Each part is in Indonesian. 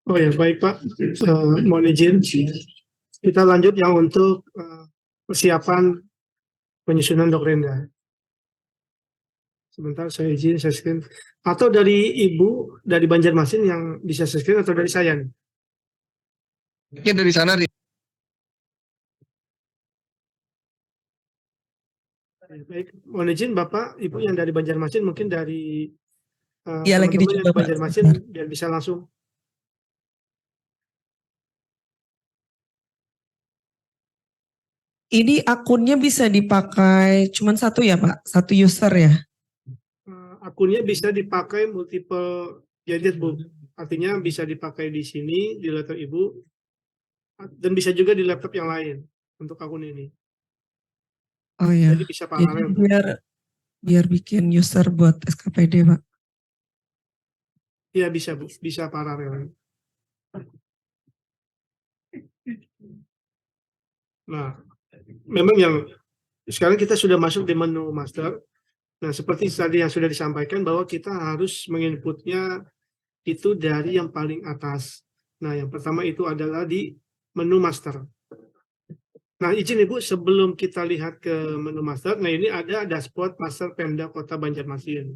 Oh ya, baik Pak. Mohon izin. Kita lanjut yang untuk persiapan penyusunan dokrenda. Sebentar, saya izin, saya screen. Atau dari Ibu, dari Banjarmasin yang bisa saya screen atau dari saya nih? Ya dari sana nih. Baik, mohon izin Bapak, Ibu yang dari Banjarmasin, mungkin dari Iya, lagi teman-teman yang dicoba, di Pak. Banjarmasin, biar bisa langsung. Ini akunnya bisa dipakai cuman satu ya, Pak? Satu user ya? Akunnya bisa dipakai multiple gadget, Bu. Artinya bisa dipakai di sini, di laptop Ibu, dan bisa juga di laptop yang lain untuk akun ini. Oh ya. Jadi bisa Jadi paralel. biar bikin user buat SKPD, Pak. Iya bisa, Bu. Bisa paralel. Nah, memang yang sekarang kita sudah masuk di menu master. Nah, seperti tadi yang sudah disampaikan bahwa kita harus menginputnya itu dari yang paling atas. Nah, yang pertama itu adalah di menu master. Nah, izin Ibu, sebelum kita lihat ke menu master, nah ini ada dashboard master Pemda Kota Banjarmasin.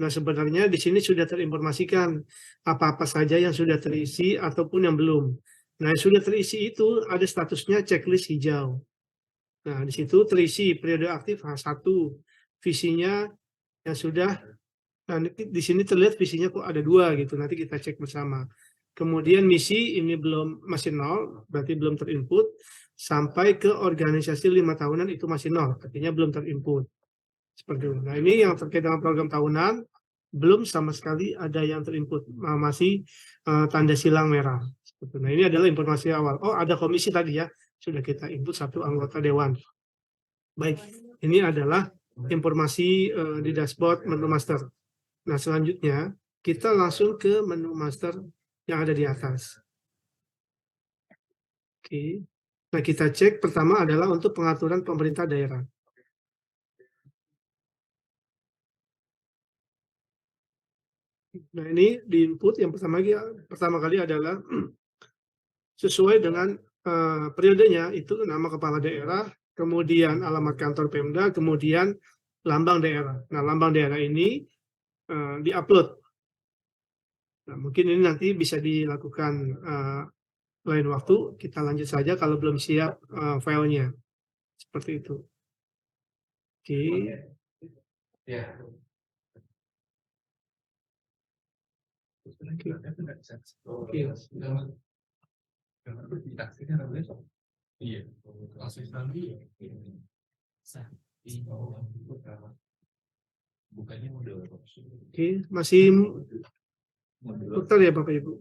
Nah, sebenarnya di sini sudah terinformasikan apa-apa saja yang sudah terisi ataupun yang belum. Nah, yang sudah terisi itu ada statusnya checklist hijau. Nah, di situ terisi periode aktif H1, visinya yang sudah, nah di sini terlihat visinya kok ada 2 gitu, nanti kita cek bersama. Kemudian misi ini masih 0, berarti belum terinput, sampai ke organisasi 5 tahunan itu masih 0, artinya belum terinput. Seperti itu. Nah, ini yang terkait dengan program tahunan, belum sama sekali ada yang terinput, masih tanda silang merah. Nah, ini adalah informasi awal. Oh, ada komisi tadi ya, sudah kita input 1 anggota dewan. Baik, ini adalah informasi di dashboard menu master. Nah, selanjutnya kita langsung ke menu master yang ada di atas. Oke. Nah, kita cek pertama adalah untuk pengaturan pemerintah daerah. Nah, ini di input yang pertama kali adalah sesuai dengan periodenya, itu nama kepala daerah, kemudian alamat kantor Pemda, kemudian lambang daerah. Nah, lambang daerah ini diupload. Nah, mungkin ini nanti bisa dilakukan lain waktu. Kita lanjut saja kalau belum siap filenya. Seperti itu. Oke. Oke, masih putar ya Bapak Ibu.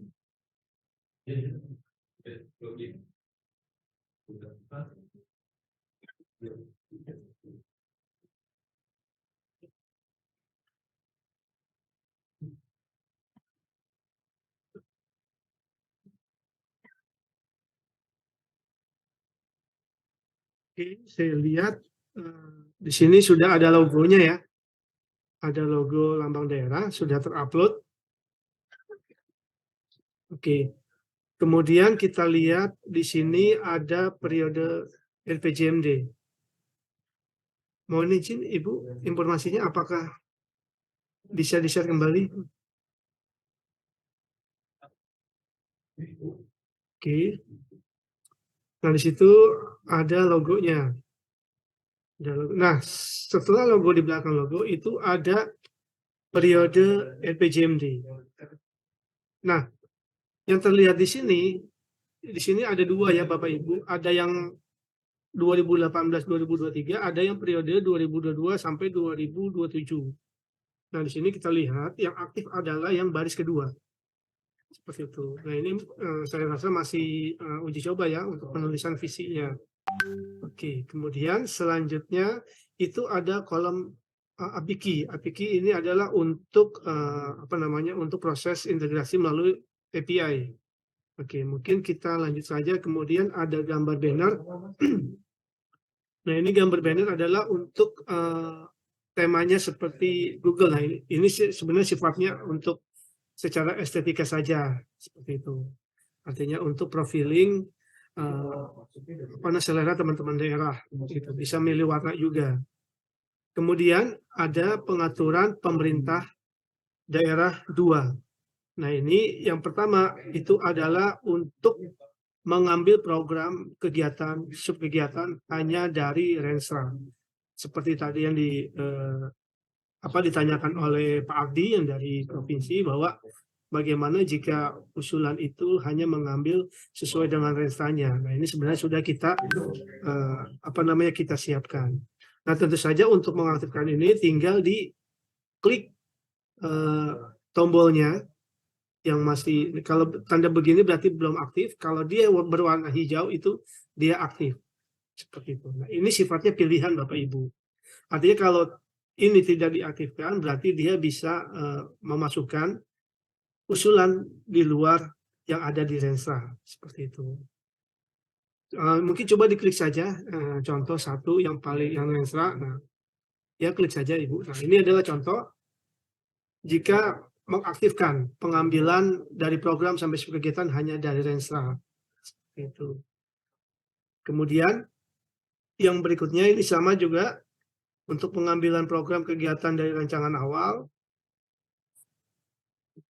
Oke, saya lihat di sini sudah ada logonya ya. Ada logo lambang daerah, sudah terupload. Oke. Kemudian kita lihat di sini ada periode RPJMD. Mohon izin Ibu, informasinya apakah bisa di-share kembali? Oke. Nah, di situ ada logonya. Nah, setelah logo di belakang logo itu ada periode RPJMD. Nah, yang terlihat di sini ada 2 ya Bapak Ibu. Ada yang 2018-2023, ada yang periode 2022 sampai 2027. Nah, di sini kita lihat yang aktif adalah yang baris kedua. Seperti itu. Nah, ini saya rasa masih uji coba ya untuk penulisan visinya. Oke, kemudian selanjutnya itu ada kolom APIKI. APIKI ini adalah untuk untuk proses integrasi melalui API. Oke, mungkin kita lanjut saja. Kemudian ada gambar banner. Nah, ini gambar banner adalah untuk temanya seperti Google. Nah, ini sebenarnya sifatnya untuk secara estetika saja seperti itu. Artinya untuk profiling selera teman-teman daerah, gitu. Bisa milih warna juga. Kemudian ada pengaturan pemerintah daerah 2. Nah, ini yang pertama itu adalah untuk mengambil program kegiatan, subkegiatan hanya dari Renstra. Seperti tadi yang ditanyakan oleh Pak Abdi yang dari provinsi, bahwa bagaimana jika usulan itu hanya mengambil sesuai dengan Renstranya. Nah, ini sebenarnya sudah kita kita siapkan. Nah, tentu saja untuk mengaktifkan ini tinggal diklik tombolnya yang masih, kalau tanda begini berarti belum aktif, kalau dia berwarna hijau itu dia aktif. Seperti itu. Nah, ini sifatnya pilihan Bapak Ibu. Artinya kalau ini tidak diaktifkan berarti dia bisa memasukkan usulan di luar yang ada di Renstra. Seperti itu. Mungkin coba diklik saja contoh satu yang Renstra. Nah, ya klik saja Ibu. Nah, ini adalah contoh jika mengaktifkan pengambilan dari program sampai kegiatan hanya dari Renstra. Itu. Kemudian yang berikutnya ini sama juga untuk pengambilan program kegiatan dari rancangan awal.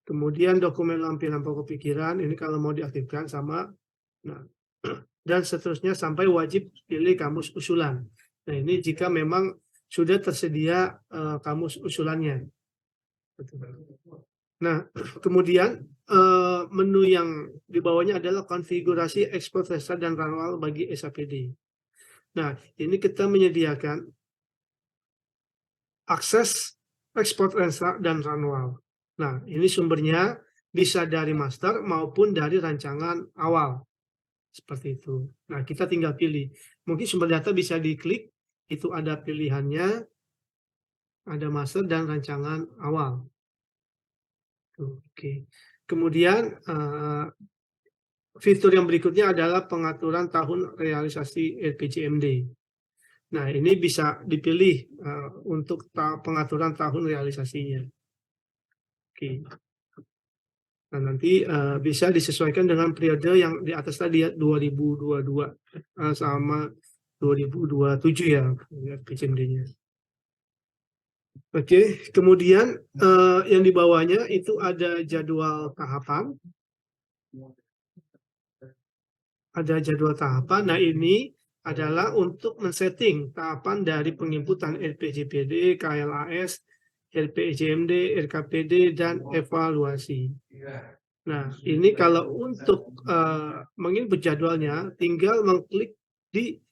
Kemudian dokumen lampiran pokok pikiran ini kalau mau diaktifkan sama. Nah, dan seterusnya sampai wajib pilih kamus usulan. Nah, ini jika memang sudah tersedia kamus usulannya. Nah, kemudian menu yang di bawahnya adalah konfigurasi ekspor Renstra dan Ranwal bagi SAPD. Nah, ini kita menyediakan akses ekspor Renstra dan Ranwal. Nah, ini sumbernya bisa dari master maupun dari rancangan awal. Seperti itu. Nah, kita tinggal pilih. Mungkin sumber data bisa diklik, itu ada pilihannya, ada master dan rancangan awal. Oke. Kemudian fitur yang berikutnya adalah pengaturan tahun realisasi LPJMD. Nah, ini bisa dipilih untuk pengaturan tahun realisasinya. Oke. Nah, nanti bisa disesuaikan dengan periode yang di atas tadi ya, 2022 sama 2027 ya LPJMD-nya. Oke, kemudian yang di bawahnya itu ada jadwal tahapan. Ada jadwal tahapan. Nah, ini adalah untuk men-setting tahapan dari penginputan LPJPD, KLAS, LPJMD, RKPD, dan evaluasi. Nah, ini kalau untuk menginput jadwalnya, tinggal mengklik di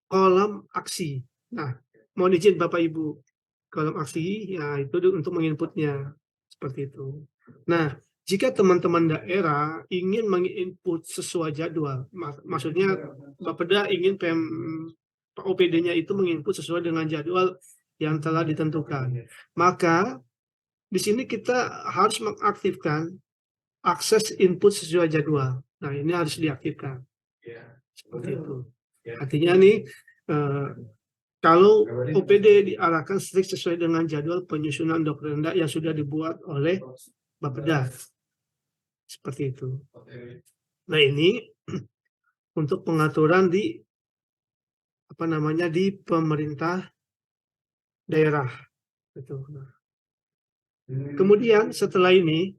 kolom aksi. Nah, mohon izin Bapak Ibu, kolom aksi, ya itu untuk menginputnya. Seperti itu. Nah, jika teman-teman daerah ingin menginput sesuai jadwal, maksudnya Bapeda ingin OPD-nya itu menginput sesuai dengan jadwal yang telah ditentukan, maka di sini kita harus mengaktifkan akses input sesuai jadwal. Nah, ini harus diaktifkan. Seperti itu. Artinya nih, kalau OPD diarahkan strict sesuai dengan jadwal penyusunan doktrinda yang sudah dibuat oleh Bapeda. Seperti itu. Nah, ini untuk pengaturan di di pemerintah daerah. Kemudian setelah ini,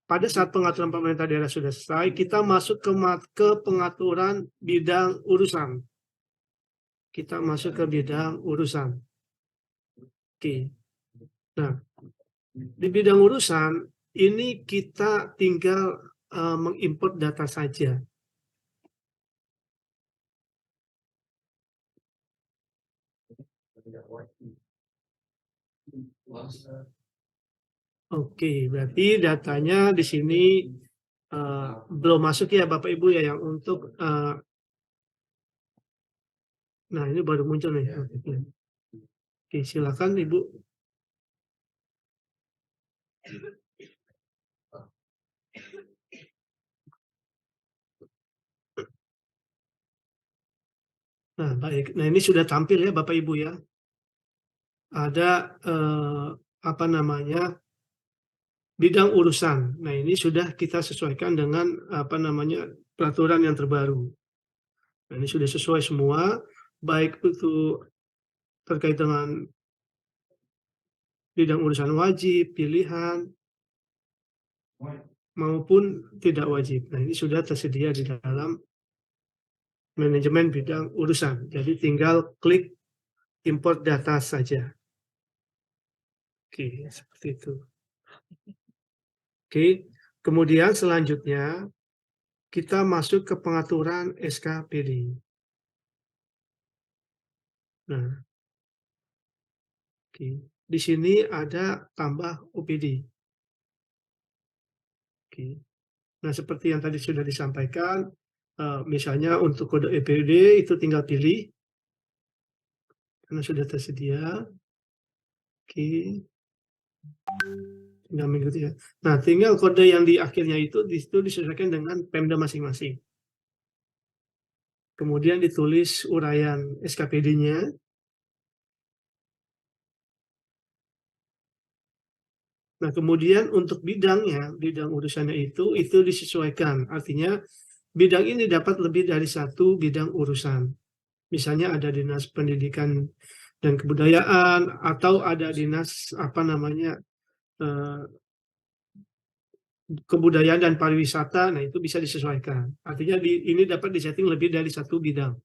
pada saat pengaturan pemerintah daerah sudah selesai, kita masuk ke pengaturan bidang urusan. Kita masuk ke bidang urusan. Oke. Nah, di bidang urusan ini kita tinggal mengimport data saja. Oke, berarti datanya di sini belum masuk ya Bapak Ibu ya, yang untuk nah ini baru muncul nih. Oke, silakan Ibu. Nah, baik. Nah, ini sudah tampil ya Bapak Ibu ya. Ada bidang urusan. Nah, ini sudah kita sesuaikan dengan peraturan yang terbaru. Nah, ini sudah sesuai semua, baik itu terkait dengan bidang urusan wajib, pilihan, maupun tidak wajib. Nah, ini sudah tersedia di dalam manajemen bidang urusan. Jadi tinggal klik import data saja. Oke, seperti itu. Oke, kemudian selanjutnya kita masuk ke pengaturan SKPD. Nah, oke. Di sini ada tambah OPD. Oke. Nah, seperti yang tadi sudah disampaikan, misalnya untuk kode EPD itu tinggal pilih karena sudah tersedia. Oke. Tinggal mengikuti ya. Nah, tinggal kode yang di akhirnya itu disesuaikan dengan Pemda masing-masing. Kemudian ditulis uraian SKPD-nya. Nah, kemudian untuk bidangnya, bidang urusannya itu disesuaikan. Artinya bidang ini dapat lebih dari satu bidang urusan. Misalnya ada dinas pendidikan dan kebudayaan atau ada dinas kebudayaan dan pariwisata. Nah, itu bisa disesuaikan. Artinya ini dapat disetting lebih dari satu bidang.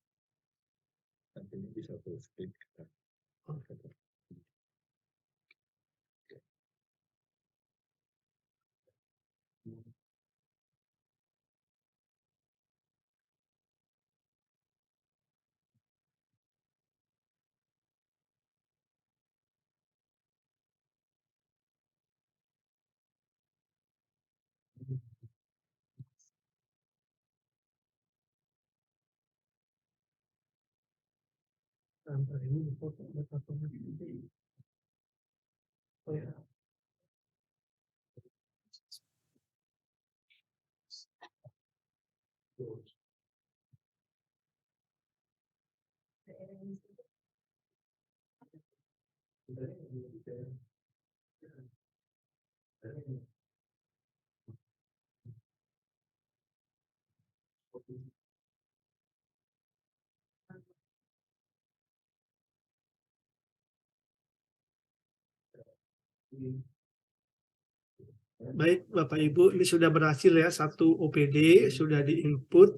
Baik, Bapak Ibu, ini sudah berhasil ya, satu OPD sudah diinput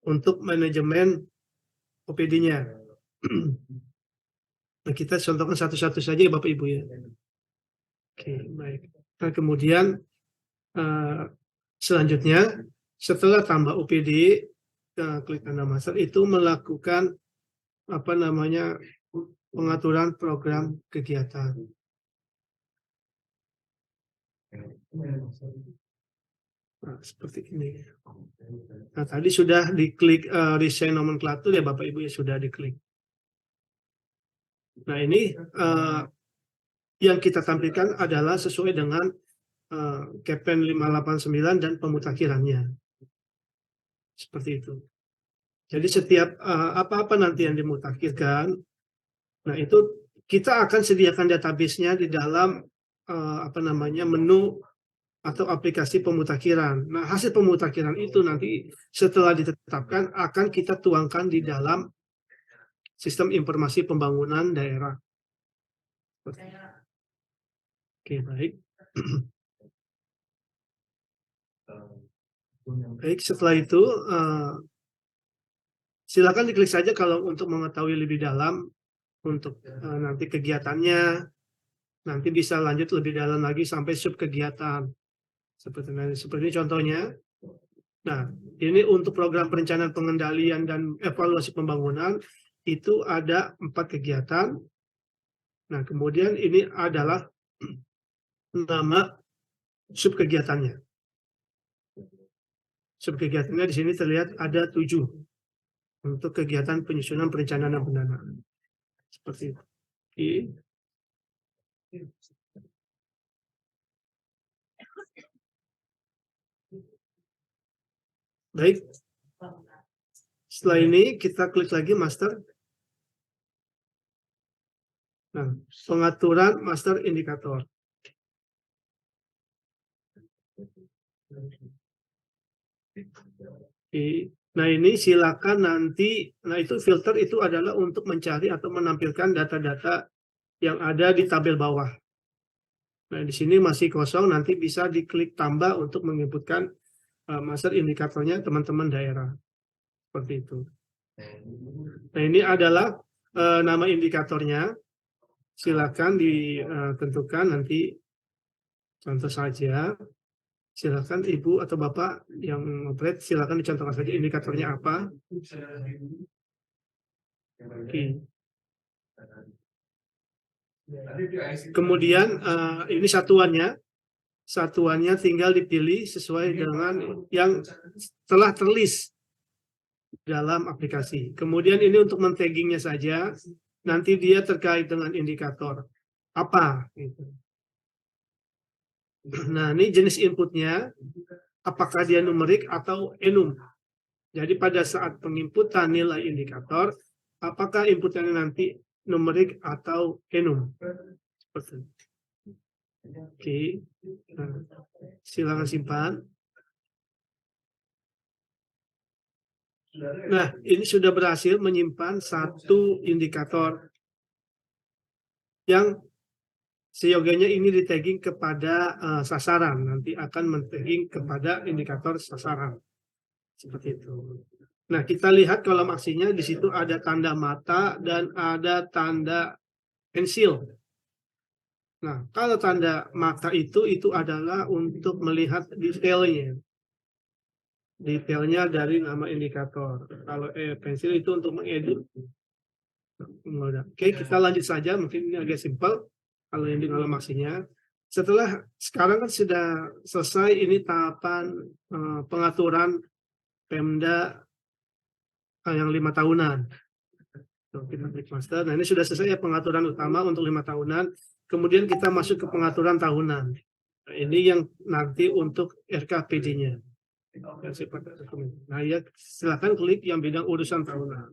untuk manajemen OPD-nya. Nah, kita contohkan satu-satu saja ya Bapak Ibu ya. Oke, baik. Nah, kemudian selanjutnya setelah tambah OPD, klik tanda master itu melakukan pengaturan program kegiatan. Nah, seperti ini. Nah, tadi sudah diklik resign nomenklatur ya Bapak Ibu ya, sudah diklik. Nah, ini yang kita tampilkan adalah sesuai dengan Kepen 589 dan pemutakhirannya. Seperti itu. Jadi setiap apa-apa nanti yang dimutakhirkan, nah itu kita akan sediakan database-nya di dalam menu atau aplikasi pemutakhiran. Nah, hasil pemutakhiran itu nanti setelah ditetapkan akan kita tuangkan di dalam sistem informasi pembangunan daerah. Oke, baik. Baik, setelah itu silakan diklik saja kalau untuk mengetahui lebih dalam untuk nanti kegiatannya. Nanti bisa lanjut lebih dalam lagi sampai sub kegiatan. Seperti ini contohnya. Nah, ini untuk program perencanaan pengendalian dan evaluasi pembangunan itu ada 4 kegiatan. Nah, kemudian ini adalah nama sub kegiatannya. Sub kegiatannya di sini terlihat ada 7 untuk kegiatan penyusunan perencanaan dan pendanaan. Seperti itu. Baik. Setelah ini kita klik lagi master. Nah, pengaturan master indikator. Nah ini silakan nanti, nah itu filter itu adalah untuk mencari atau menampilkan data-data yang ada di tabel bawah. Nah di sini masih kosong, nanti bisa diklik tambah untuk menginputkan master indikatornya teman-teman daerah. Seperti itu. Nah ini adalah nama indikatornya. Silakan ditentukan nanti, contoh saja. Silakan Ibu atau Bapak yang operate, silakan dicontohkan saja indikatornya apa. Oke. Kemudian ini satuannya tinggal dipilih sesuai dengan yang telah terlist dalam aplikasi. Kemudian ini untuk men-taggingnya saja, nanti dia terkait dengan indikator apa. Gitu. Nah ini jenis inputnya, apakah dia numerik atau enum. Jadi pada saat penginputan nilai indikator, apakah inputannya nanti numerik atau enum. Seperti itu. Oke, nah, silakan simpan. Nah, ini sudah berhasil menyimpan satu indikator yang seyogianya ini di tagging kepada sasaran. Nanti akan men-tagging kepada indikator sasaran. Seperti itu. Nah, kita lihat kolom aksinya di situ ada tanda mata dan ada tanda pensil. Nah, kalau tanda mata itu adalah untuk melihat detailnya. Detailnya dari nama indikator. Kalau pensil itu untuk mengedit. Oke, kita lanjut saja. Mungkin ini agak simpel. Kalau yang di kolom aksinya. Setelah sekarang kan sudah selesai ini tahapan pengaturan Pemda yang 5 tahunan. Kita klik master. Nah ini sudah selesai ya pengaturan utama untuk 5 tahunan. Kemudian kita masuk ke pengaturan tahunan. Nah, ini yang nanti untuk RKPD-nya. Nah ya silakan klik yang bidang urusan tahunan.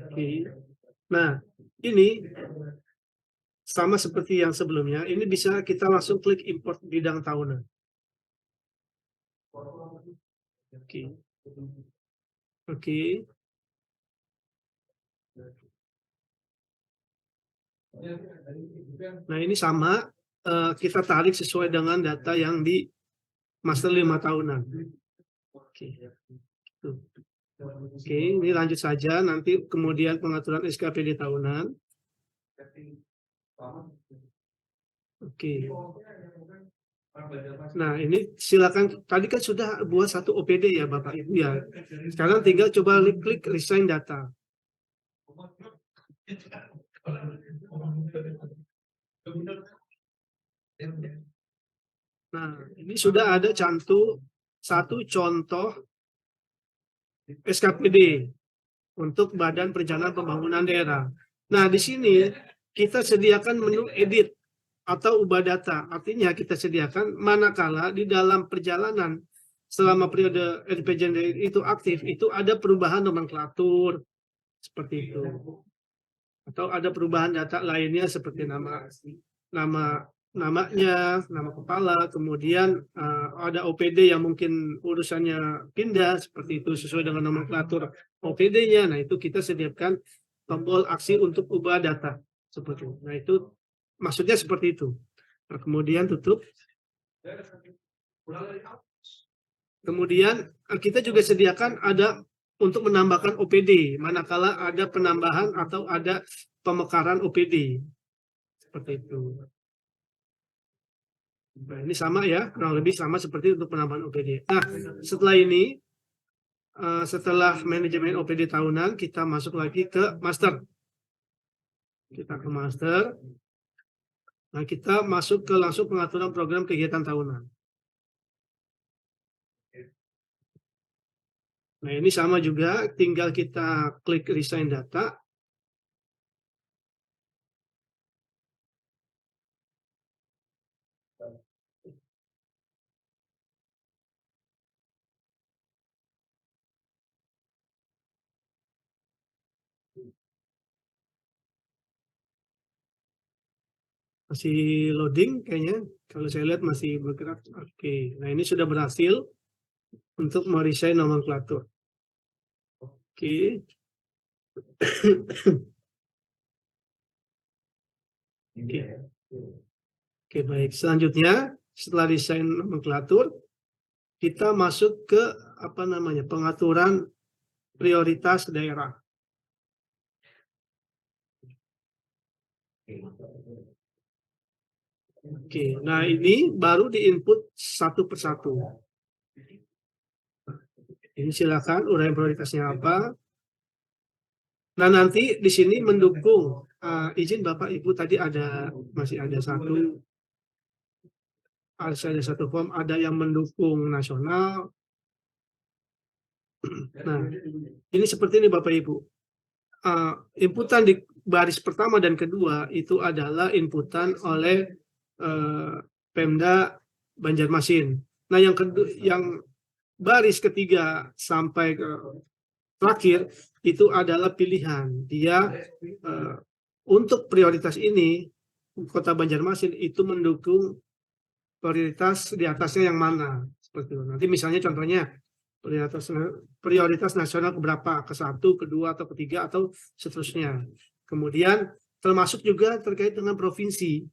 Oke. Nah ini sama seperti yang sebelumnya. Ini bisa kita langsung klik import bidang tahunan. Oke. Oke. Nah ini sama, kita tarik sesuai dengan data yang di master 5 tahunan. Oke. Oke, ini lanjut saja. Nanti kemudian pengaturan SKPD tahunan. Oke. Nah ini silakan. Tadi kan sudah buat satu OPD ya Bapak Ibu ya. Sekarang tinggal coba klik resign data. Nah, ini sudah ada satu contoh SKPD untuk Badan Perencanaan Pembangunan Daerah. Nah, di sini kita sediakan menu edit atau ubah data. Artinya kita sediakan manakala di dalam perjalanan selama periode RPJMD itu aktif, itu ada perubahan nomenklatur seperti itu. Atau ada perubahan data lainnya seperti namanya, nama kepala, kemudian ada OPD yang mungkin urusannya pindah seperti itu sesuai dengan nomenklatur OPD-nya. Nah, itu kita sediakan tombol aksi untuk ubah data seperti itu. Nah, itu maksudnya seperti itu. Nah, kemudian tutup. Kemudian kita juga sediakan ada untuk menambahkan OPD manakala ada penambahan atau ada pemekaran OPD. Seperti itu. Nah, ini sama ya, kurang lebih sama seperti untuk penambahan OPD. Nah, setelah ini, setelah manajemen OPD tahunan, kita masuk lagi ke master. Kita ke master. Nah, kita masuk ke langsung pengaturan program kegiatan tahunan. Nah, ini sama juga, tinggal kita klik resign data. Masih loading kayaknya. Kalau saya lihat masih bergerak. Oke. Nah, ini sudah berhasil untuk meresign nomenklatur. Oke. Oke. Oke, baik. Selanjutnya, setelah resign nomenklatur, kita masuk ke pengaturan prioritas daerah. Oke, nah ini baru diinput satu persatu. Ini silakan uraian prioritasnya apa. Nah, nanti di sini mendukung izin Bapak Ibu tadi masih ada satu form, ada yang mendukung nasional. Nah, ini seperti ini Bapak Ibu. Inputan di baris pertama dan kedua itu adalah inputan oleh Pemda Banjarmasin. Nah, yang baris ketiga sampai ke terakhir itu adalah pilihan. Dia untuk prioritas ini Kota Banjarmasin itu mendukung prioritas di atasnya yang mana. Seperti itu. Nanti misalnya contohnya prioritas nasional keberapa, ke-1, ke-2, atau ke-3, atau seterusnya. Kemudian termasuk juga terkait dengan provinsi.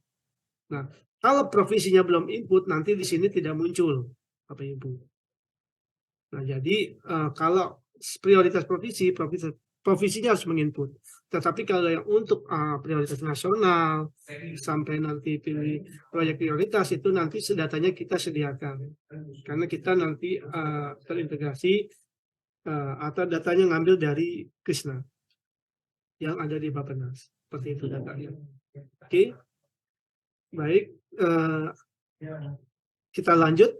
Nah, kalau provinsinya belum input, nanti di sini tidak muncul, Bapak Ibu. Nah, jadi kalau prioritas provinsinya harus menginput. Tetapi kalau yang untuk prioritas nasional, sampai nanti pilih proyek prioritas, itu nanti datanya kita sediakan. Karena kita nanti terintegrasi atau datanya ngambil dari Krisna yang ada di Bappenas. Seperti itu datanya. Oke. Baik. Kita lanjut.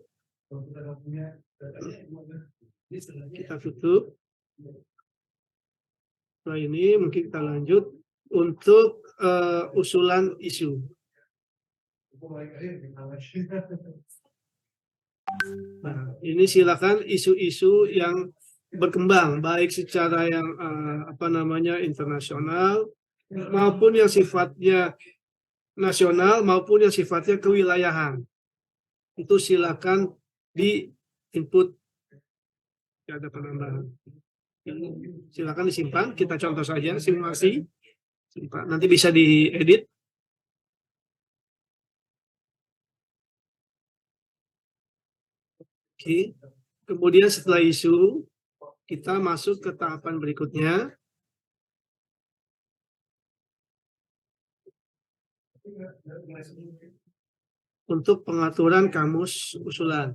Kita tutup. Nah, ini mungkin kita lanjut untuk usulan isu. Nah, ini silakan isu-isu yang berkembang baik secara yang internasional maupun yang sifatnya nasional maupun yang sifatnya kewilayahan. Itu silakan di input. Ada penambahan. Silakan disimpan, kita contoh saja simulasi. Simpan. Nanti bisa diedit. Oke. Kemudian setelah isu, kita masuk ke tahapan berikutnya. Untuk pengaturan kamus usulan.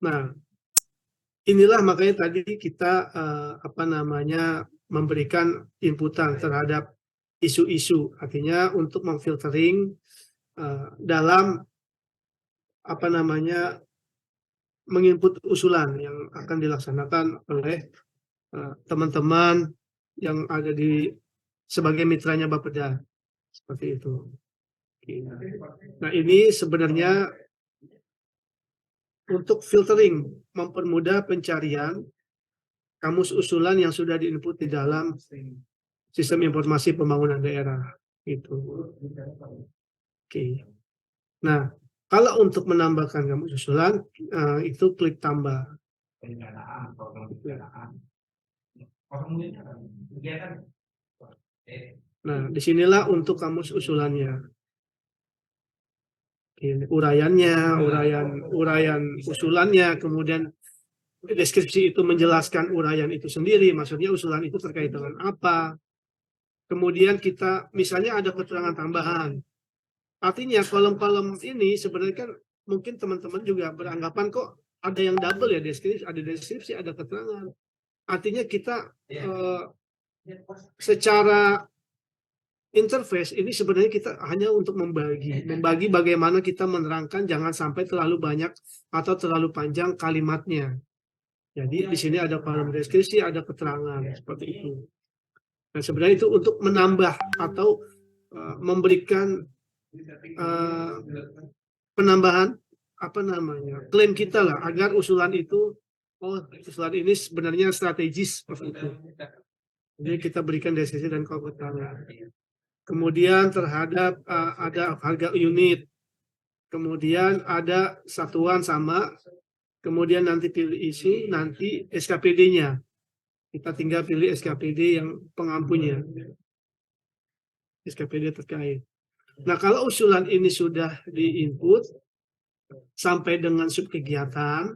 Nah, inilah makanya tadi kita memberikan inputan terhadap isu-isu, artinya untuk memfiltering dalam menginput usulan yang akan dilaksanakan oleh teman-teman yang ada sebagai mitranya Bapeda, seperti itu. Nah, ini sebenarnya untuk filtering, mempermudah pencarian kamus usulan yang sudah diinput di dalam sistem informasi pembangunan daerah. Itu. Oke. Nah, kalau untuk menambahkan kamus usulan, itu klik tambah. Nah, disinilah untuk kamus usulannya. Uraiannya, uraian usulannya, kemudian deskripsi itu menjelaskan uraian itu sendiri, maksudnya usulan itu terkait dengan apa. Kemudian kita misalnya ada keterangan tambahan. Artinya kolom-kolom ini sebenarnya kan mungkin teman-teman juga beranggapan kok ada yang double ya, deskripsi, ada keterangan. Artinya kita secara interface ini sebenarnya kita hanya untuk membagi bagaimana kita menerangkan, jangan sampai terlalu banyak atau terlalu panjang kalimatnya. Jadi di sini ada kolom deskripsi, ada keterangan seperti itu. Nah, sebenarnya itu untuk menambah atau memberikan penambahan klaim kita lah, agar usulan itu usulan ini sebenarnya strategis seperti itu. Jadi kita berikan deskripsi dan keutamaan. Kemudian terhadap ada harga unit, kemudian ada satuan sama, kemudian nanti pilih isi, nanti SKPD-nya. Kita tinggal pilih SKPD yang pengampunya, SKPD terkait. Nah, kalau usulan ini sudah di-input sampai dengan subkegiatan,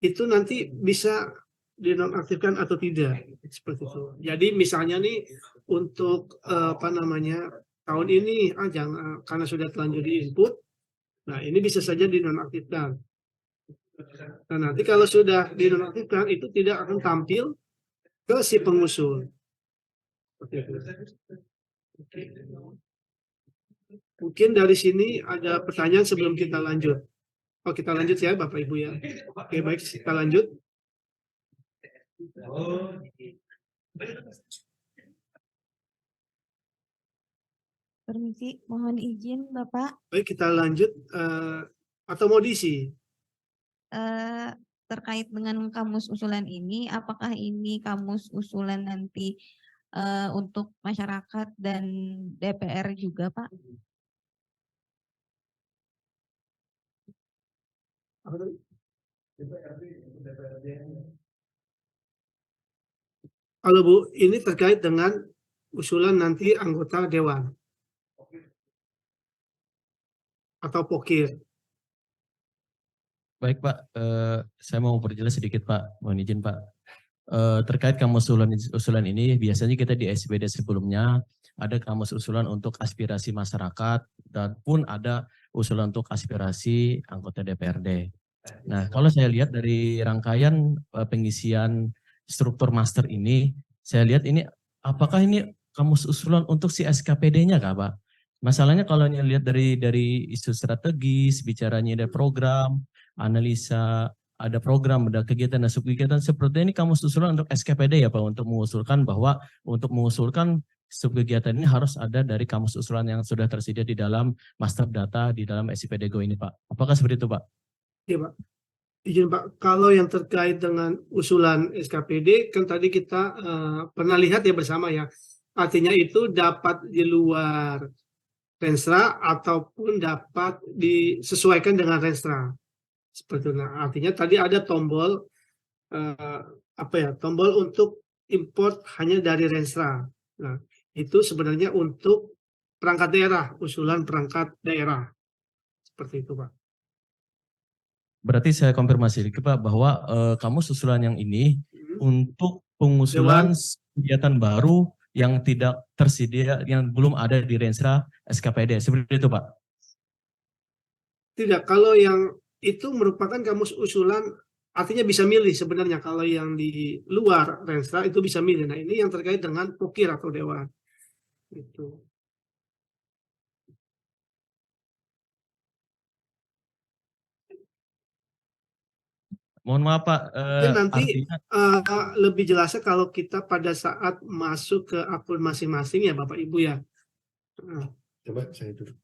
itu nanti bisa dinonaktifkan atau tidak, seperti itu. Jadi misalnya nih untuk tahun ini jangan, karena sudah terlanjur di-input, nah ini bisa saja dinonaktifkan. Nah, nanti kalau sudah dinonaktifkan itu tidak akan tampil ke si pengusul. Seperti itu. Mungkin dari sini ada pertanyaan sebelum kita lanjut. Oh, kita lanjut ya Bapak Ibu ya. Oke, baik, kita lanjut. Permisi, mohon izin Bapak. Baik, kita lanjut atau mau diisi? Terkait dengan kamus usulan ini, apakah ini kamus usulan nanti untuk masyarakat dan DPR juga, Pak? Kalau Bu, ini terkait dengan usulan nanti anggota dewan atau pokir. Baik Pak, saya mau perjelas sedikit Pak, mohon izin Pak. Terkait kamus usulan ini, biasanya kita di SPD sebelumnya ada kamus usulan untuk aspirasi masyarakat dan pun ada usulan untuk aspirasi anggota DPRD. Nah, kalau saya lihat dari rangkaian pengisian struktur master ini, saya lihat ini apakah ini kamus usulan untuk si SKPD-nya Kak Pak? Masalahnya kalau lihat dari isu strategis, bicaranya ada program, analisa, ada program, ada kegiatan dan subkegiatan seperti ini kamus usulan untuk SKPD ya Pak, untuk mengusulkan bahwa untuk mengusulkan subkegiatan ini harus ada dari kamus usulan yang sudah tersedia di dalam master data di dalam SIPD Go ini Pak. Apakah seperti itu Pak? Iya Pak. Izin Pak, kalau yang terkait dengan usulan SKPD kan tadi kita pernah lihat ya bersama ya. Artinya itu dapat di luar Renstra ataupun dapat disesuaikan dengan Renstra. Seperti itu. Nah, artinya tadi ada tombol tombol untuk import hanya dari Renstra. Nah, itu sebenarnya untuk perangkat daerah, usulan perangkat daerah. Seperti itu, Pak. Berarti saya konfirmasi lagi Pak bahwa kamus usulan yang ini untuk pengusulan kegiatan baru yang tidak tersedia, yang belum ada di Renstra SKPD. Seperti itu Pak? Tidak, kalau yang itu merupakan kamus usulan, artinya bisa milih sebenarnya. Kalau yang di luar Renstra itu bisa milih. Nah, ini yang terkait dengan pokir atau dewan. Itu. Mohon maaf Pak. Nanti Artinya, lebih jelasnya kalau kita pada saat masuk ke akun masing-masing ya Bapak Ibu ya. Coba saya dulu.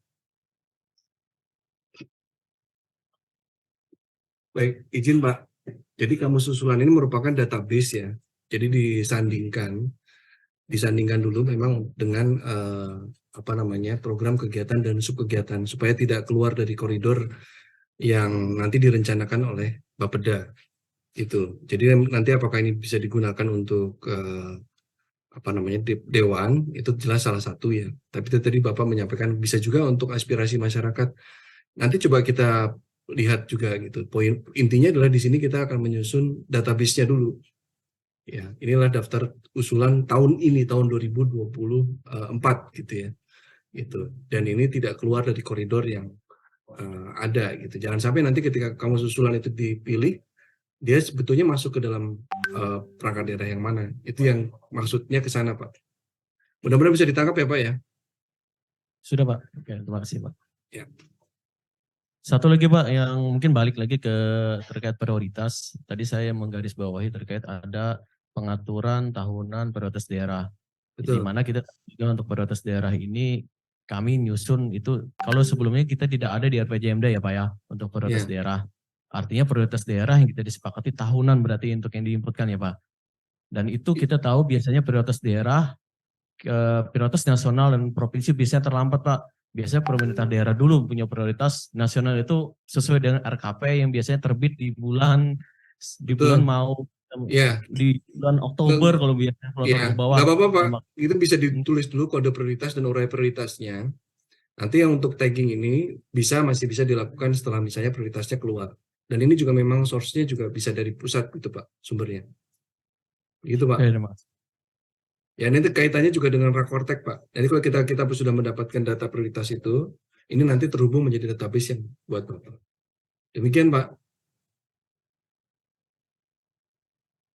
Baik, izin Pak. Jadi kamus usulan ini merupakan database ya. Jadi disandingkan dulu memang dengan program kegiatan dan subkegiatan supaya tidak keluar dari koridor yang nanti direncanakan oleh Bapeda. Itu. Jadi nanti apakah ini bisa digunakan untuk dewan, itu jelas salah satu ya. Tapi tadi Bapak menyampaikan bisa juga untuk aspirasi masyarakat. Nanti coba kita lihat juga gitu. Poin intinya adalah di sini kita akan menyusun database-nya dulu. Ya, inilah daftar usulan tahun ini, tahun 2024 gitu ya. Gitu. Dan ini tidak keluar dari koridor yang ada gitu. Jangan sampai nanti ketika kamu usulan itu dipilih, dia sebetulnya masuk ke dalam perangkat daerah yang mana. Itu yang maksudnya ke sana, Pak. Mudah-mudahan bisa ditangkap ya, Pak ya. sudah Pak. Oke, terima kasih Pak. Ya. Satu lagi Pak, yang mungkin balik lagi ke terkait prioritas. Tadi saya menggarisbawahi terkait ada pengaturan tahunan prioritas daerah. Di Betul. mana kita juga untuk prioritas daerah ini kami nyusun itu, kalau sebelumnya kita tidak ada di RPJMD ya Pak ya, untuk prioritas daerah. Artinya prioritas daerah yang kita disepakati tahunan berarti untuk yang diinputkan ya Pak. Dan itu kita tahu biasanya prioritas daerah, prioritas nasional dan provinsi biasanya terlambat Pak. Biasanya pemerintah daerah dulu punya prioritas, nasional itu sesuai dengan RKP yang biasanya terbit di bulan Betul. mau Ya, di bulan Oktober kalau biasanya kalau ya, ke bawah. nggak apa-apa Pak. Sama- Itu bisa ditulis dulu kode prioritas dan uraian prioritasnya. Nanti yang untuk tagging ini masih bisa dilakukan setelah misalnya prioritasnya keluar. Dan ini juga memang source-nya juga bisa dari pusat gitu Pak, sumbernya. Gitu Pak. Oke, terima kasih. Ya, nanti kaitannya juga dengan Rakortek Pak. Jadi kalau kita sudah mendapatkan data prioritas itu, ini nanti terhubung menjadi database yang buat Bapak. Demikian Pak.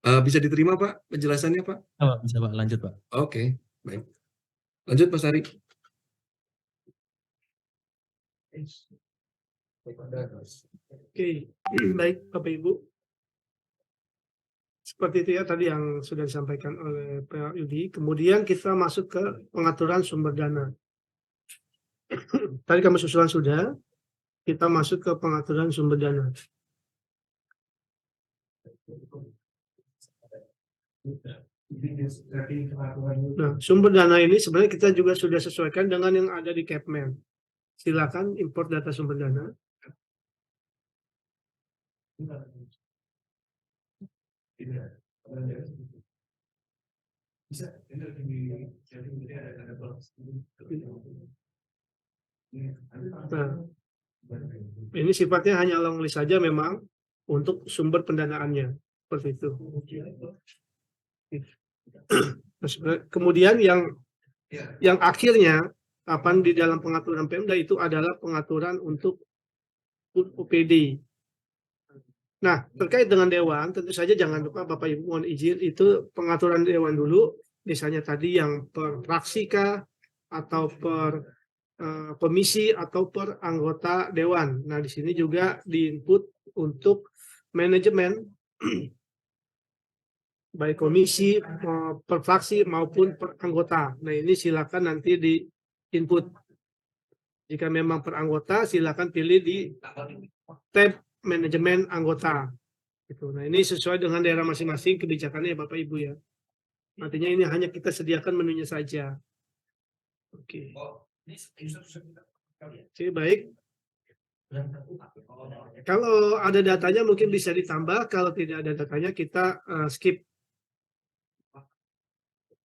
Bisa diterima Pak penjelasannya Pak? Bisa Pak, lanjut Pak. Oke, baik. Lanjut Mas Ari. Oke, baik Bapak Ibu. Seperti itu ya tadi yang sudah disampaikan oleh Pak Yudi. Kemudian kita masuk ke pengaturan sumber dana. Tadi kami susulan sudah, kita masuk ke pengaturan sumber dana. Nah, sumber dana ini sebenarnya kita juga sudah sesuaikan dengan yang ada di Capman. Silakan import data sumber dana. Nah, ini sifatnya hanya long list saja memang untuk sumber pendanaannya. Seperti itu. Kemudian yang akhirnya kapan di dalam pengaturan Pemda itu adalah pengaturan untuk OPD. Nah, terkait dengan dewan, tentu saja jangan lupa Bapak Ibu mohon izin itu pengaturan dewan dulu, misalnya tadi yang per fraksi kah, atau per komisi atau per anggota dewan. Nah, di sini juga diinput untuk manajemen baik komisi, per fraksi maupun per anggota. Nah, ini silakan nanti di input. Jika memang per anggota, silakan pilih di tab manajemen anggota. Gitu. Nah, ini sesuai dengan daerah masing-masing kebijakannya ya Bapak Ibu ya. Artinya ini hanya kita sediakan menunya saja. Oke. Oke, baik. Kalau ada datanya mungkin bisa ditambah, kalau tidak ada datanya kita skip.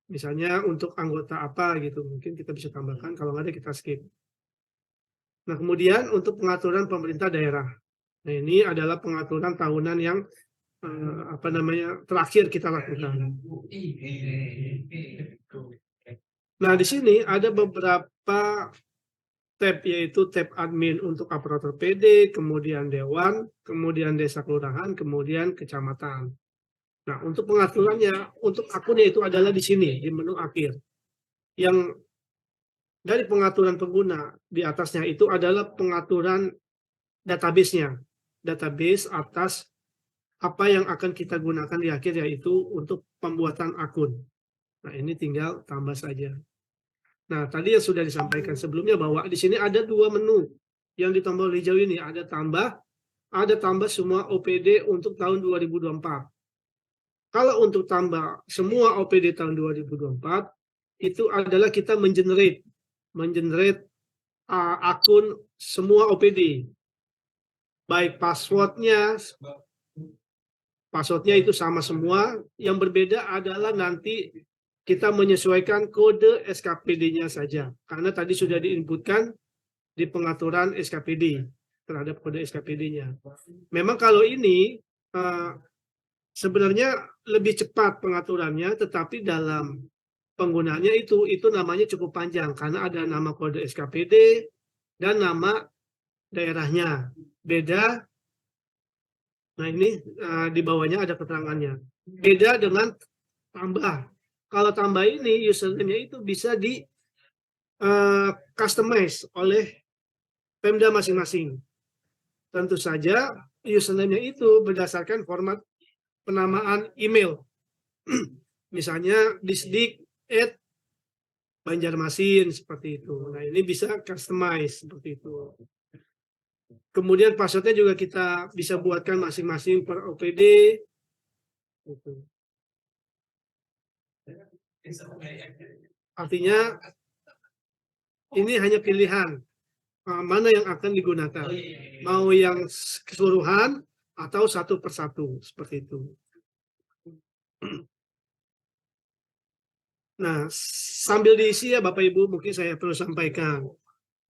Misalnya untuk anggota apa gitu, mungkin kita bisa tambahkan, kalau nggak ada kita skip. Nah, kemudian untuk pengaturan pemerintah daerah. Nah, ini adalah pengaturan tahunan yang terakhir kita lakukan. Nah, di sini ada beberapa tab, yaitu tab admin untuk aparatur PD, kemudian dewan, kemudian desa kelurahan, kemudian kecamatan. Nah, untuk pengaturannya, untuk akunnya itu adalah di sini, di menu akhir. Yang dari pengaturan pengguna, di atasnya itu adalah pengaturan database-nya. Database atas apa yang akan kita gunakan di akhir, yaitu untuk pembuatan akun. Nah, ini tinggal tambah saja. Nah, tadi yang sudah disampaikan sebelumnya bahwa di sini ada dua menu yang di tombol hijau ini, ada tambah semua OPD untuk tahun 2024. Kalau untuk tambah semua OPD tahun 2024, itu adalah kita mengenerate akun semua OPD. Baik passwordnya itu sama semua, yang berbeda adalah nanti kita menyesuaikan kode SKPD-nya saja. Karena tadi sudah diinputkan di pengaturan SKPD, terhadap kode SKPD-nya. Memang kalau ini sebenarnya lebih cepat pengaturannya, tetapi dalam penggunaannya itu namanya cukup panjang karena ada nama kode SKPD dan nama daerahnya beda. Nah, ini di bawahnya ada keterangannya. Beda dengan tambah. Kalau tambah ini username-nya itu bisa di customize oleh Pemda masing-masing. Tentu saja username-nya itu berdasarkan format penamaan email. Misalnya disdik@banjarmasin seperti itu. Nah, ini bisa customize seperti itu. Kemudian passwordnya juga kita bisa buatkan masing-masing per OPD. Gitu. Artinya ini hanya pilihan mana yang akan digunakan. Mau yang keseluruhan atau satu persatu seperti itu. Nah, sambil diisi ya Bapak Ibu, mungkin saya perlu sampaikan.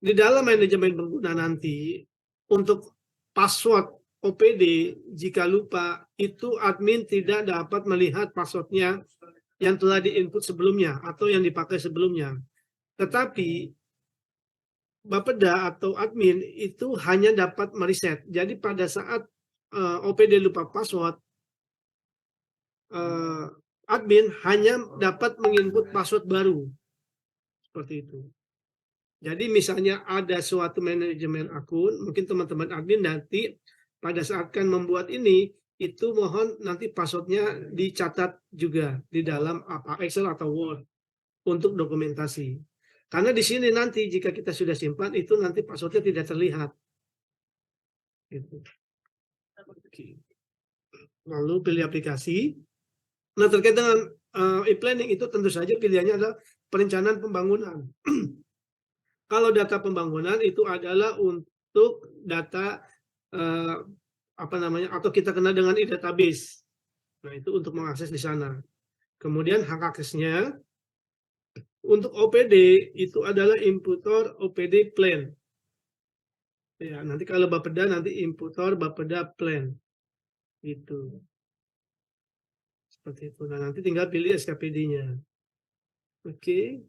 Di dalam manajemen pengguna nanti, untuk password OPD, jika lupa, itu admin tidak dapat melihat passwordnya yang telah diinput sebelumnya atau yang dipakai sebelumnya. Tetapi Bapeda atau admin itu hanya dapat mereset. Jadi pada saat OPD lupa password, admin hanya dapat menginput password baru. Seperti itu. Jadi misalnya ada suatu manajemen akun, mungkin teman-teman admin nanti pada saat kan membuat ini, itu mohon nanti passwordnya dicatat juga di dalam Excel atau Word untuk dokumentasi. Karena di sini nanti jika kita sudah simpan, itu nanti passwordnya tidak terlihat. Gitu. Lalu pilih aplikasi. Nah, terkait dengan e-planning itu tentu saja pilihannya adalah perencanaan pembangunan. Kalau data pembangunan itu adalah untuk data atau kita kenal dengan e-database. Nah, itu untuk mengakses di sana. Kemudian hak aksesnya untuk OPD itu adalah inputor OPD plan. Ya, nanti kalau Bapeda nanti inputor Bapeda plan. Itu. Seperti itu. Nah, nanti tinggal pilih SKPD-nya. Oke.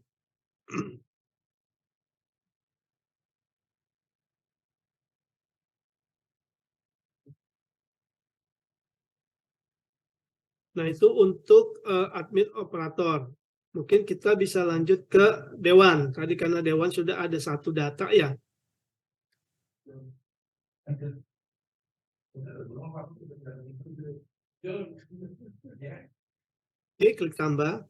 Nah, itu untuk admin operator. Mungkin kita bisa lanjut ke Dewan. Tadi karena Dewan sudah ada satu data ya. Oke, klik tambah.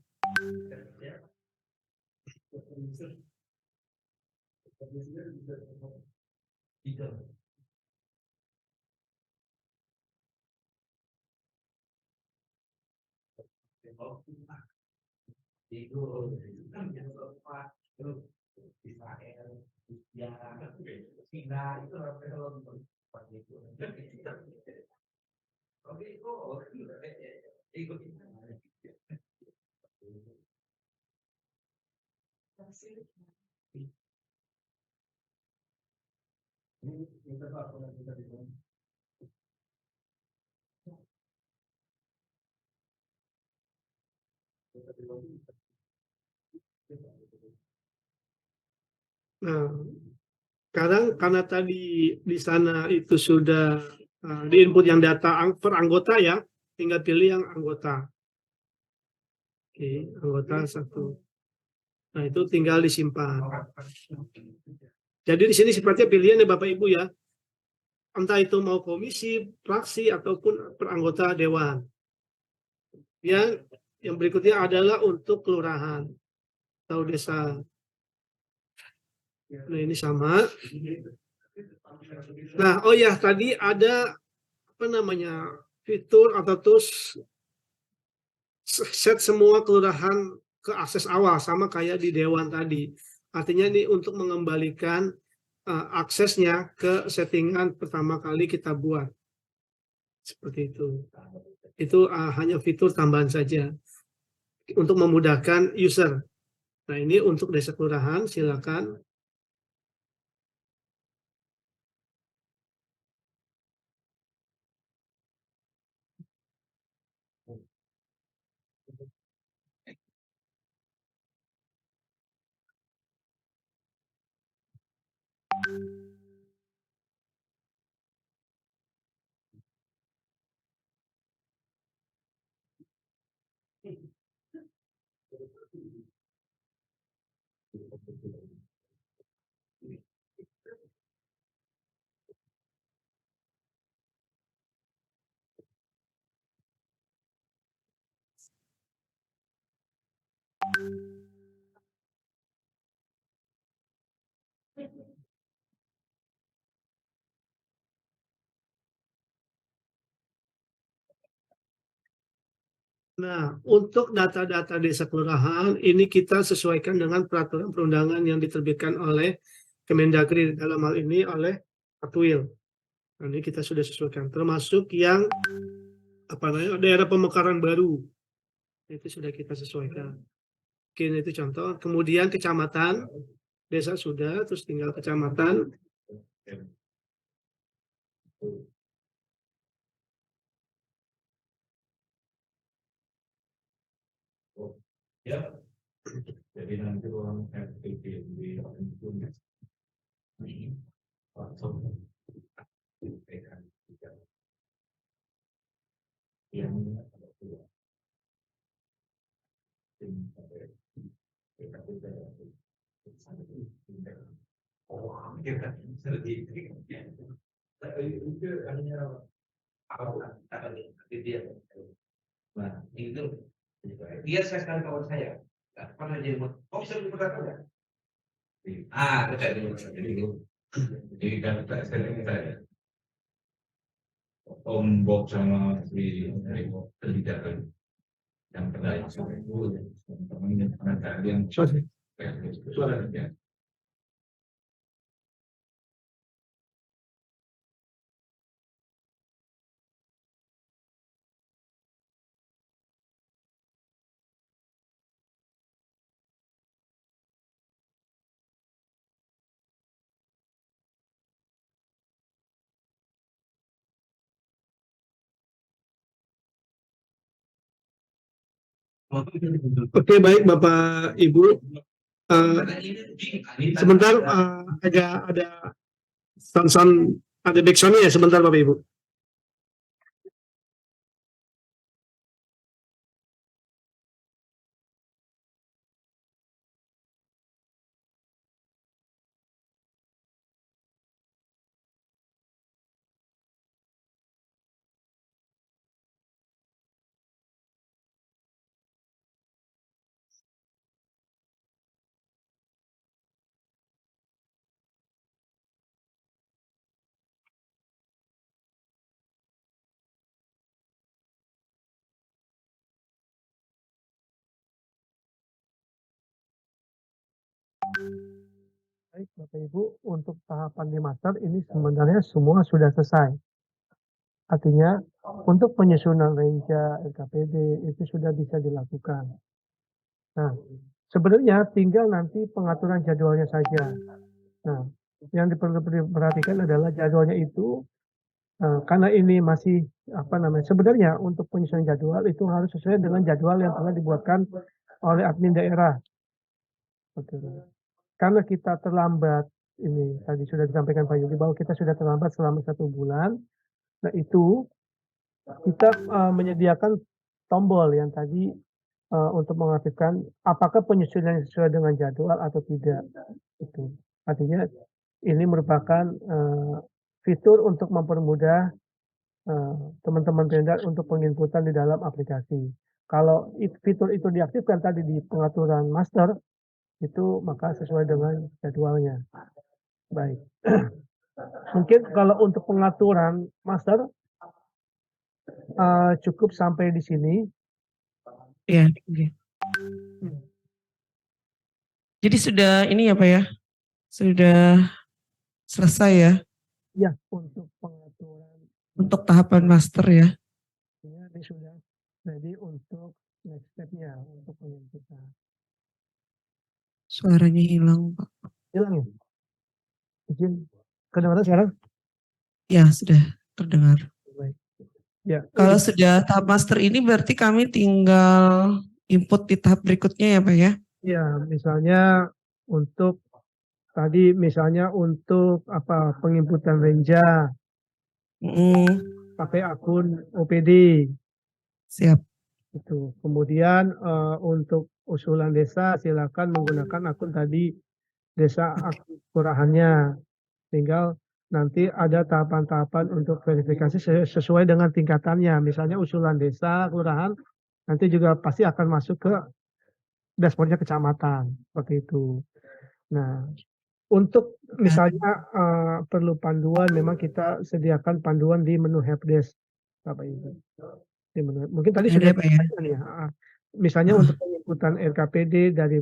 Nah, sekarang karena tadi di sana itu sudah diinput yang data per anggota ya, tinggal pilih yang anggota. Oke, anggota satu. Nah, itu tinggal disimpan. Jadi di sini sifatnya pilihan ya Bapak Ibu ya. Entah itu mau komisi, fraksi, ataupun per anggota dewan. Yang berikutnya adalah untuk kelurahan atau desa. Nah, ini sama. Nah, oh ya, tadi ada fitur atau tools set semua kelurahan ke akses awal sama kayak di dewan tadi. Artinya ini untuk mengembalikan aksesnya ke settingan pertama kali kita buat. Seperti itu. Itu hanya fitur tambahan saja untuk memudahkan user. Nah, ini untuk desa kelurahan silakan. Nah, untuk data-data desa kelurahan ini kita sesuaikan dengan peraturan perundangan yang diterbitkan oleh Kemendagri, dalam hal ini oleh Aktuil. Nah, ini kita sudah sesuaikan, termasuk yang daerah pemekaran baru itu sudah kita sesuaikan. Oke, itu contoh. Kemudian kecamatan, desa sudah, terus tinggal kecamatan. Jadi nanti uang RPJMD itu langsung yang itu hanya nah itu dia saya sekali kawan saya pernah jadi bisa diperkatakan jadi kan saya Bob sama si kebijakan yang pernah itu teman-teman yang ya. Oke, baik Bapak Ibu. Sebentar, ada sound ada backsound-nya ya, sebentar Bapak Ibu. Baik Bapak Ibu, untuk tahapan di master ini sebenarnya semua sudah selesai. Artinya untuk penyusunan renca LKPD itu sudah bisa dilakukan. Nah, sebenarnya tinggal nanti pengaturan jadwalnya saja. Nah, yang perlu diperhatikan adalah jadwalnya itu karena ini masih sebenarnya untuk penyusunan jadwal itu harus sesuai dengan jadwal yang telah dibuatkan oleh admin daerah. Betul. Karena kita terlambat, ini tadi sudah disampaikan Pak Yudi bahwa kita sudah terlambat selama 1 bulan. Nah itu kita menyediakan tombol yang tadi untuk mengaktifkan apakah penyusunan sesuai dengan jadwal atau tidak. Itu artinya ini merupakan fitur untuk mempermudah teman-teman Pemda untuk penginputan di dalam aplikasi. Kalau fitur itu diaktifkan tadi di pengaturan master, itu maka sesuai dengan jadwalnya. Baik. Mungkin kalau untuk pengaturan master cukup sampai di sini. Ya. Oke. Jadi sudah ini ya Pak ya, sudah selesai ya Ya, untuk pengaturan. untuk tahapan master ya. Ini sudah ready untuk next step-nya untuk penginputan. Suaranya hilang Pak. Hilang ya? Izin, kedengaran sekarang? Ya sudah terdengar. Baik. Ya. Kalau sudah tahap master ini berarti kami tinggal input di tahap berikutnya ya Pak ya? Ya, misalnya untuk tadi misalnya untuk penginputan renja pakai akun OPD. Siap. Itu. Kemudian untuk usulan desa silakan menggunakan akun tadi desa kelurahannya. Tinggal nanti ada tahapan-tahapan untuk verifikasi sesuai dengan tingkatannya. Misalnya usulan desa kelurahan nanti juga pasti akan masuk ke dashboardnya kecamatan seperti itu. Nah, untuk misalnya perlu panduan, memang kita sediakan panduan di menu helpdesk, Bapak Ibu. Mungkin tadi Ada sudah Pak ya? disampaikan ya. Misalnya untuk penginputan RKPD dari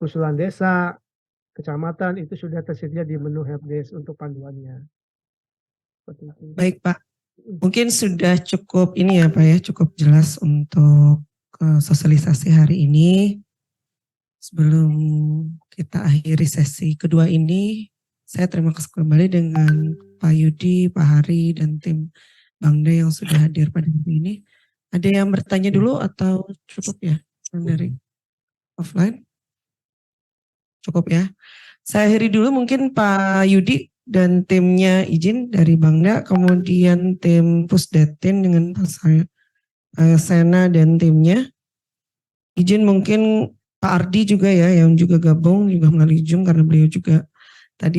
usulan desa, kecamatan itu sudah tersedia di menu helpdesk untuk panduannya. Seperti itu. Baik Pak, mungkin sudah cukup ini ya Pak ya, cukup jelas untuk sosialisasi hari ini. Sebelum kita akhiri sesi kedua ini, saya terima kasih kembali dengan Pak Yudi, Pak Hari, dan tim Bangda yang sudah hadir pada hari ini. Ada yang bertanya dulu atau cukup ya dari offline? Cukup ya. Saya akhiri dulu mungkin Pak Yudi dan timnya izin dari Bangda, kemudian tim Pusdatin dengan Pak Sena dan timnya. Izin mungkin Pak Ardi juga ya yang juga gabung juga melalui Zoom karena beliau juga tadi